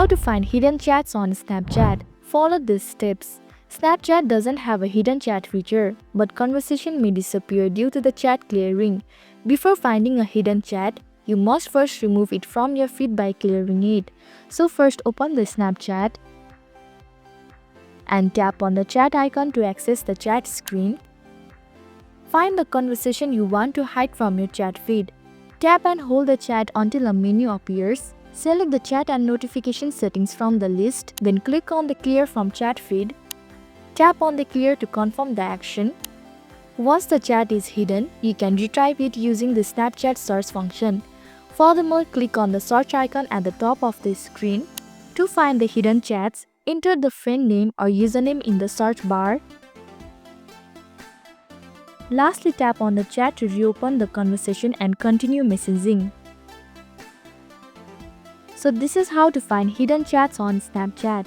How to find hidden chats on Snapchat. Follow these steps. Snapchat doesn't have a hidden chat feature, but conversation may disappear due to the chat clearing. Before finding a hidden chat, you must first remove it from your feed by clearing it. So first open the Snapchat and tap on the chat icon to access the chat screen. Find the conversation you want to hide from your chat feed. Tap and hold the chat until a menu appears. Select the chat and notification settings from the list, then click on the Clear from Chat Feed. Tap on the Clear to confirm the action. Once the chat is hidden, you can retrieve it using the Snapchat search function. Furthermore, click on the search icon at the top of the screen. To find the hidden chats, enter the friend name or username in the search bar. Lastly, tap on the chat to reopen the conversation and continue messaging. So this is how to find hidden chats on Snapchat.